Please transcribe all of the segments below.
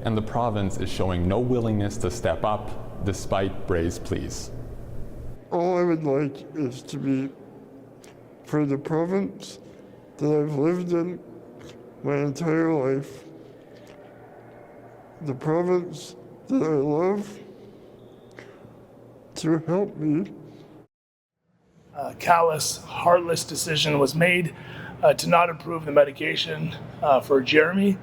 and the province is showing no willingness to step up despite Bray's pleas. All I would like is to be for the province that I've lived in my entire life, the province that I love, to help me. A callous, heartless decision was made to not approve the medication for Jeremy.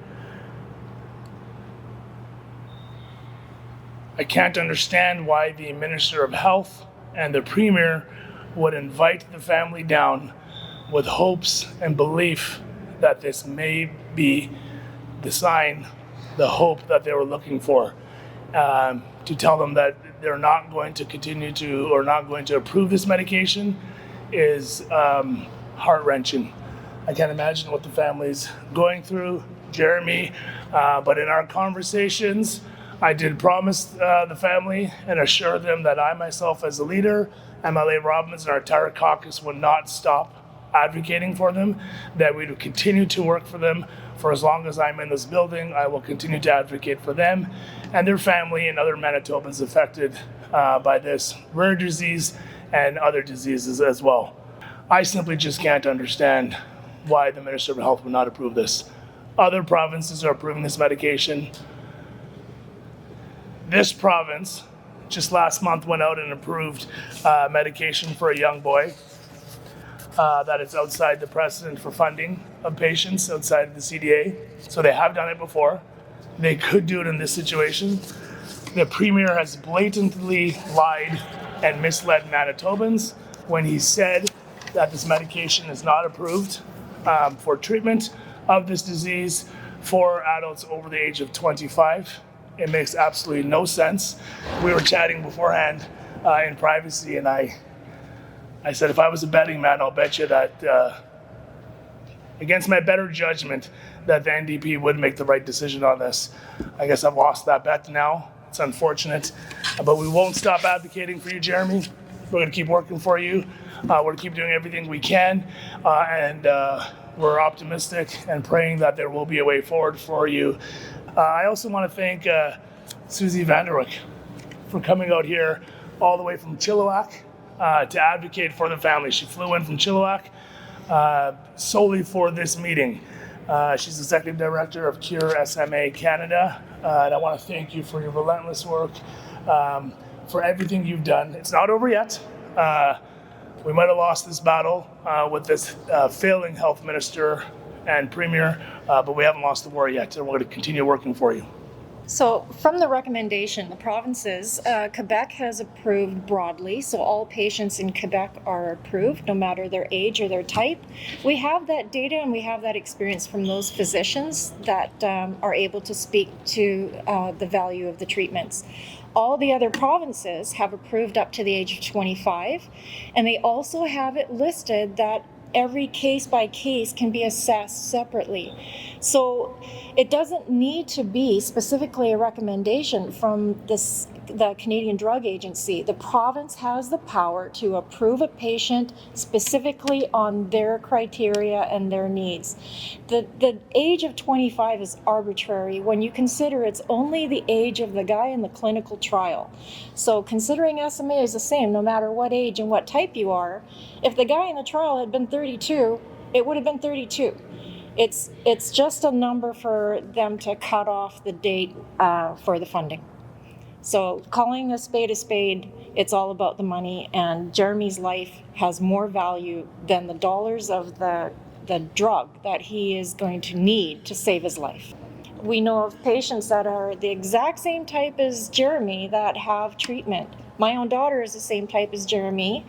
I can't understand why the Minister of Health and the Premier would invite the family down with hopes and belief that this may be the sign, the hope that they were looking for, to tell them that they're not going to continue to or not going to approve this medication is heart-wrenching. I can't imagine what the family's going through, Jeremy, but in our conversations, I did promise the family and assure them that I myself as a leader, MLA Robbins and our entire caucus would not stop advocating for them, that we would continue to work for them for as long as I'm in this building. I will continue to advocate for them and their family and other Manitobans affected by this rare disease and other diseases as well. I simply just can't understand why the Minister of Health would not approve this. Other provinces are approving this medication. This province just last month went out and approved medication for a young boy that is outside the precedent for funding of patients outside of the CDA. So they have done it before. They could do it in this situation. The Premier has blatantly lied and misled Manitobans when he said that this medication is not approved for treatment of this disease for adults over the age of 25. It makes absolutely no sense. We were chatting beforehand in privacy, and I said, if I was a betting man, I'll bet you that against my better judgment, that the NDP would make the right decision on this. I guess I've lost that bet now. It's unfortunate, but we won't stop advocating for you, Jeremy. We're going to keep working for you. We're going to keep doing everything we can, and we're optimistic and praying that there will be a way forward for you. I also want to thank Susie Vanderwick for coming out here all the way from Chilliwack to advocate for the family. She flew in from Chilliwack solely for this meeting. She's Executive Director of Cure SMA Canada, and I want to thank you for your relentless work, for everything you've done. It's not over yet. We might have lost this battle with this failing health minister and premier, but we haven't lost the war yet, and we're going to continue working for you. So from the recommendation, the provinces, Quebec has approved broadly, so all patients in Quebec are approved, no matter their age or their type. We have that data and we have that experience from those physicians that are able to speak to the value of the treatments. All the other provinces have approved up to the age of 25, and they also have it listed that every case by case can be assessed separately. So it doesn't need to be specifically a recommendation from the Canadian Drug Agency. The province has the power to approve a patient specifically on their criteria and their needs. The age of 25 is arbitrary when you consider it's only the age of the guy in the clinical trial. So considering SMA is the same no matter what age and what type you are, if the guy in the trial had been 32, it would have been 32. It's just a number for them to cut off the date for the funding. So calling a spade, it's all about the money, and Jeremy's life has more value than the dollars of the drug that he is going to need to save his life. We know of patients that are the exact same type as Jeremy that have treatment. My own daughter is the same type as Jeremy.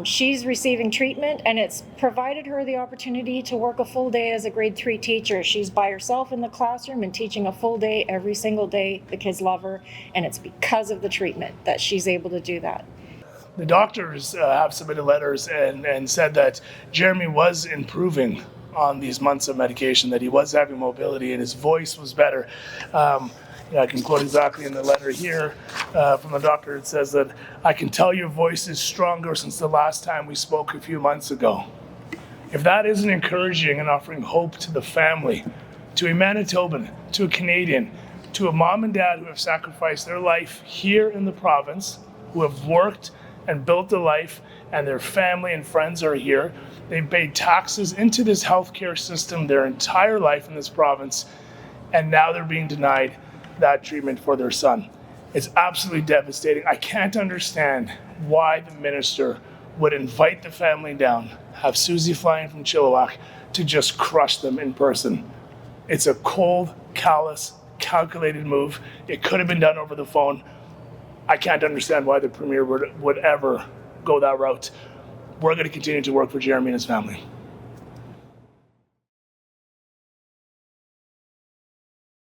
She's receiving treatment, and it's provided her the opportunity to work a full day as a grade 3 teacher. She's by herself in the classroom and teaching a full day every single day. The kids love her, and it's because of the treatment that she's able to do that. The doctors have submitted letters and said that Jeremy was improving on these months of medication, that he was having mobility and his voice was better. I can quote exactly in the letter here from the doctor. It says that, "I can tell your voice is stronger since the last time we spoke a few months ago." If that isn't encouraging and offering hope to the family, to a Manitoban, to a Canadian, to a mom and dad who have sacrificed their life here in the province, who have worked and built a life, and their family and friends are here. They've paid taxes into this healthcare system their entire life in this province, and now they're being denied that treatment for their son. It's absolutely devastating. I can't understand why the minister would invite the family down, have Susie fly in from Chilliwack to just crush them in person. It's a cold, callous, calculated move. It could have been done over the phone. I can't understand why the Premier would ever go that route. We're going to continue to work for Jeremy and his family.